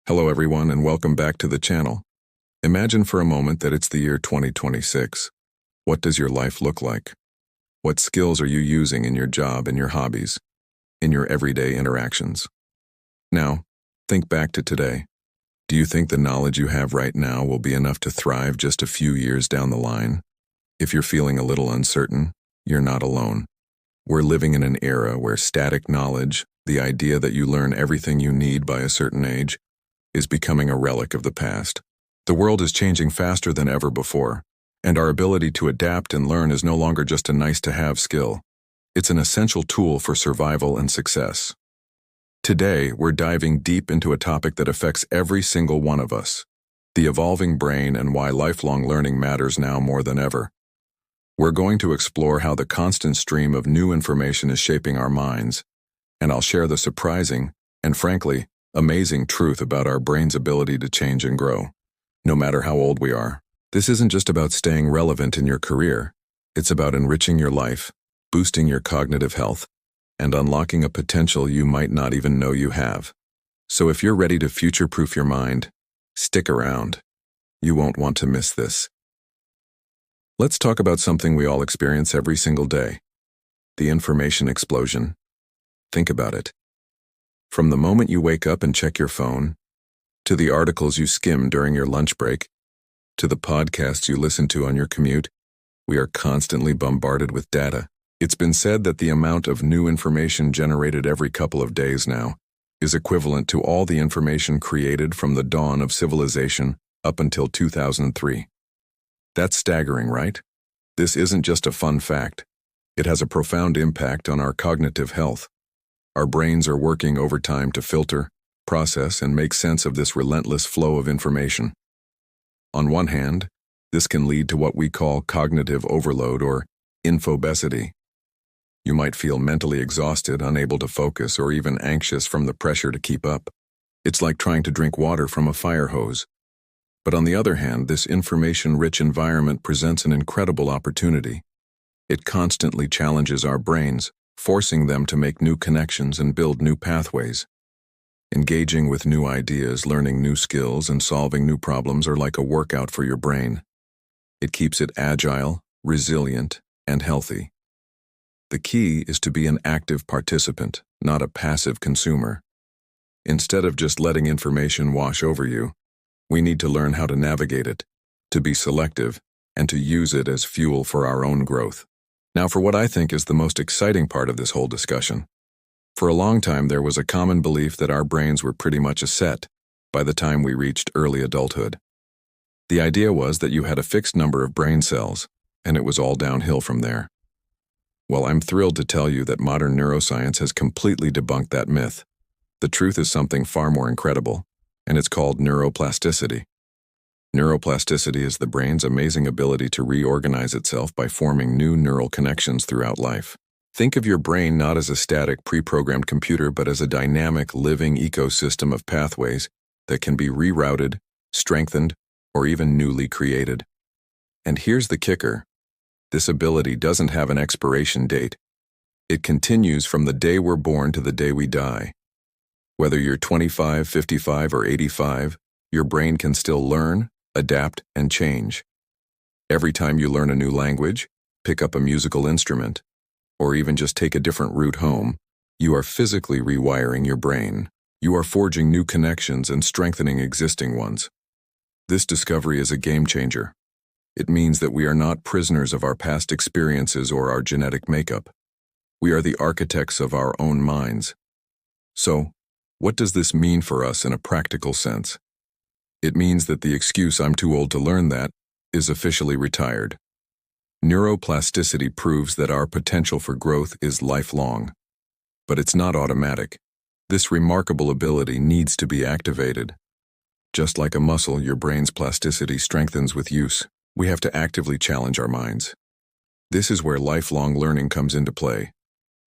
Hello everyone and welcome back to the channel. Imagine for a moment that it's the year 2026. What does your life look like? What skills are you using in your job and your hobbies, in your everyday interactions? Now, think back to today. Do you think the knowledge you have right now will be enough to thrive just a few years down the line? If you're feeling a little uncertain, you're not alone. We're living in an era where static knowledge, the idea that you learn everything you need by a certain age, is becoming a relic of the past. The world is changing faster than ever before, and our ability to adapt and learn is no longer just a nice-to-have skill. It's an essential tool for survival and success. Today, we're diving deep into a topic that affects every single one of us: the evolving brain and why lifelong learning matters now more than ever. We're going to explore how the constant stream of new information is shaping our minds, and I'll share the surprising, and frankly, amazing truth about our brain's ability to change and grow, no matter how old we are. This isn't just about staying relevant in your career. It's about enriching your life, boosting your cognitive health, and unlocking a potential you might not even know you have. So if you're ready to future-proof your mind, stick around. You won't want to miss this. Let's talk about something we all experience every single day: the information explosion. Think about it. From the moment you wake up and check your phone, to the articles you skim during your lunch break, to the podcasts you listen to on your commute, we are constantly bombarded with data. It's been said that the amount of new information generated every couple of days now is equivalent to all the information created from the dawn of civilization up until 2003. That's staggering, right? This isn't just a fun fact. It has a profound impact on our cognitive health. Our brains are working overtime to filter, process, and make sense of this relentless flow of information. On one hand, this can lead to what we call cognitive overload or infobesity. You might feel mentally exhausted, unable to focus, or even anxious from the pressure to keep up. It's like trying to drink water from a fire hose. But on the other hand, this information-rich environment presents an incredible opportunity. It constantly challenges our brains, forcing them to make new connections and build new pathways. Engaging with new ideas, learning new skills, and solving new problems are like a workout for your brain. It keeps it agile, resilient, and healthy. The key is to be an active participant, not a passive consumer. Instead of just letting information wash over you, we need to learn how to navigate it, to be selective, and to use it as fuel for our own growth. Now for what I think is the most exciting part of this whole discussion. For a long time, there was a common belief that our brains were pretty much a set by the time we reached early adulthood. The idea was that you had a fixed number of brain cells, and it was all downhill from there. Well, I'm thrilled to tell you that modern neuroscience has completely debunked that myth. The truth is something far more incredible, and it's called neuroplasticity. Neuroplasticity is the brain's amazing ability to reorganize itself by forming new neural connections throughout life. Think of your brain not as a static, pre-programmed computer, but as a dynamic, living ecosystem of pathways that can be rerouted, strengthened, or even newly created. And here's the kicker: this ability doesn't have an expiration date. It continues from the day we're born to the day we die. Whether you're 25, 55, or 85, your brain can still learn, adapt, and change. Every time you learn a new language, pick up a musical instrument, or even just take a different route home, you are physically rewiring your brain. You are forging new connections and strengthening existing ones. This discovery is a game changer. It means that we are not prisoners of our past experiences or our genetic makeup. We are the architects of our own minds. So, what does this mean for us in a practical sense? It means that the excuse "I'm too old to learn that" is officially retired. Neuroplasticity proves that our potential for growth is lifelong. But it's not automatic. This remarkable ability needs to be activated. Just like a muscle, your brain's plasticity strengthens with use. We have to actively challenge our minds. This is where lifelong learning comes into play.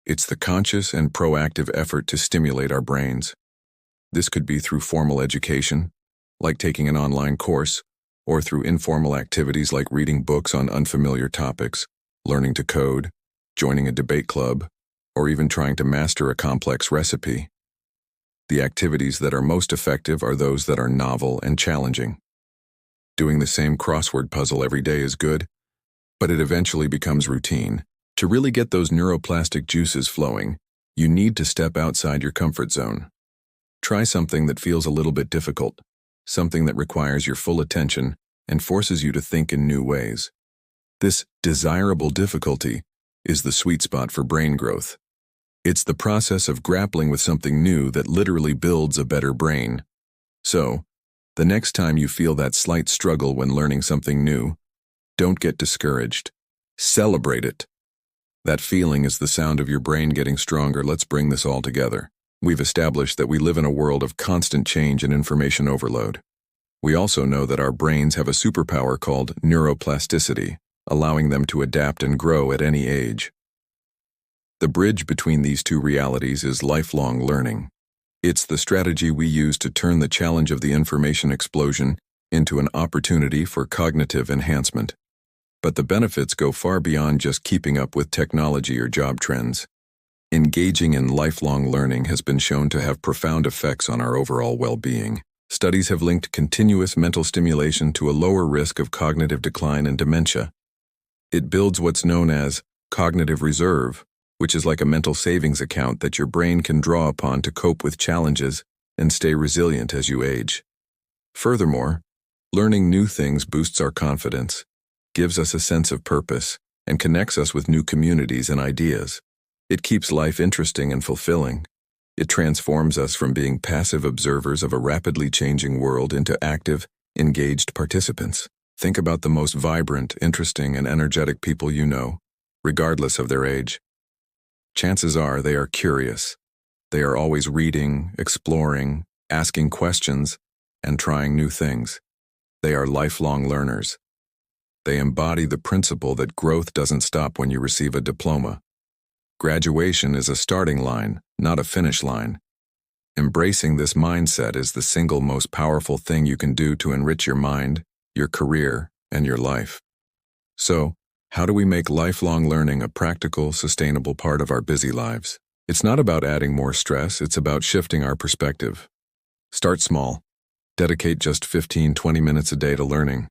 It's the conscious and proactive effort to stimulate our brains. This could be through formal education, like taking an online course, or through informal activities like reading books on unfamiliar topics, learning to code, joining a debate club, or even trying to master a complex recipe. The activities that are most effective are those that are novel and challenging. Doing the same crossword puzzle every day is good, but it eventually becomes routine. To really get those neuroplastic juices flowing, you need to step outside your comfort zone. Try something that feels a little bit difficult, something that requires your full attention and forces you to think in new ways. This desirable difficulty is the sweet spot for brain growth. It's the process of grappling with something new that literally builds a better brain. So, the next time you feel that slight struggle when learning something new, don't get discouraged. Celebrate it. That feeling is the sound of your brain getting stronger. Let's bring this all together. We've established that we live in a world of constant change and information overload. We also know that our brains have a superpower called neuroplasticity, allowing them to adapt and grow at any age. The bridge between these two realities is lifelong learning. It's the strategy we use to turn the challenge of the information explosion into an opportunity for cognitive enhancement. But the benefits go far beyond just keeping up with technology or job trends. Engaging in lifelong learning has been shown to have profound effects on our overall well-being. Studies have linked continuous mental stimulation to a lower risk of cognitive decline and dementia. It builds what's known as cognitive reserve, which is like a mental savings account that your brain can draw upon to cope with challenges and stay resilient as you age. Furthermore, learning new things boosts our confidence, gives us a sense of purpose, and connects us with new communities and ideas. It keeps life interesting and fulfilling. It transforms us from being passive observers of a rapidly changing world into active, engaged participants. Think about the most vibrant, interesting, and energetic people you know, regardless of their age. Chances are they are curious. They are always reading, exploring, asking questions, and trying new things. They are lifelong learners. They embody the principle that growth doesn't stop when you receive a diploma. Graduation is a starting line, not a finish line. Embracing this mindset is the single most powerful thing you can do to enrich your mind, your career, and your life. So, how do we make lifelong learning a practical, sustainable part of our busy lives? It's not about adding more stress, it's about shifting our perspective. Start small. Dedicate just 15-20 minutes a day to learning.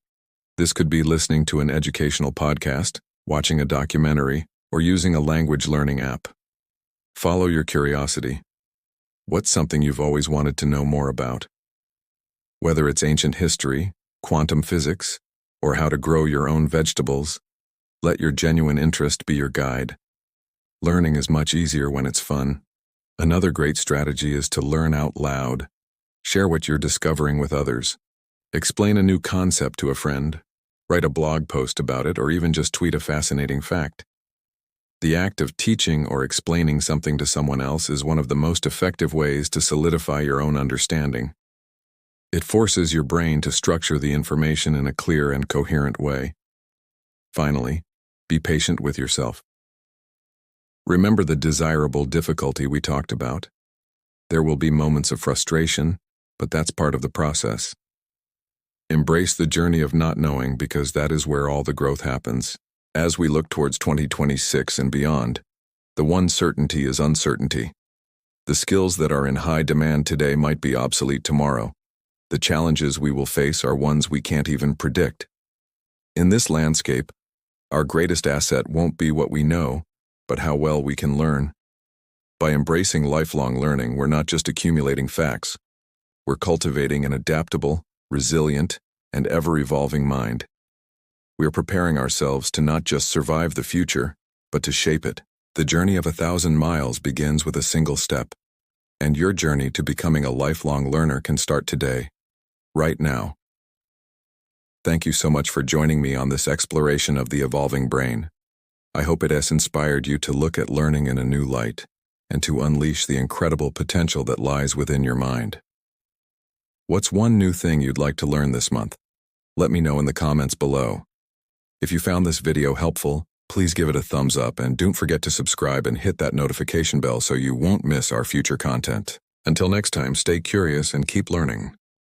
This could be listening to an educational podcast, watching a documentary, or using a language learning app. Follow your curiosity. What's something you've always wanted to know more about? Whether it's ancient history, quantum physics, or how to grow your own vegetables, let your genuine interest be your guide. Learning is much easier when it's fun. Another great strategy is to learn out loud. Share what you're discovering with others. Explain a new concept to a friend. Write a blog post about it, or even just tweet a fascinating fact. The act of teaching or explaining something to someone else is one of the most effective ways to solidify your own understanding. It forces your brain to structure the information in a clear and coherent way. Finally, be patient with yourself. Remember the desirable difficulty we talked about. There will be moments of frustration, but that's part of the process. Embrace the journey of not knowing, because that is where all the growth happens. As we look towards 2026 and beyond, the one certainty is uncertainty. The skills that are in high demand today might be obsolete tomorrow. The challenges we will face are ones we can't even predict. In this landscape, our greatest asset won't be what we know, but how well we can learn. By embracing lifelong learning, we're not just accumulating facts. We're cultivating an adaptable, resilient, and ever-evolving mind. We are preparing ourselves to not just survive the future, but to shape it. The journey of 1,000 miles begins with a single step, and your journey to becoming a lifelong learner can start today, right now. Thank you so much for joining me on this exploration of the evolving brain. I hope it has inspired you to look at learning in a new light and to unleash the incredible potential that lies within your mind. What's one new thing you'd like to learn this month? Let me know in the comments below. If you found this video helpful, please give it a thumbs up and don't forget to subscribe and hit that notification bell so you won't miss our future content. Until next time, stay curious and keep learning.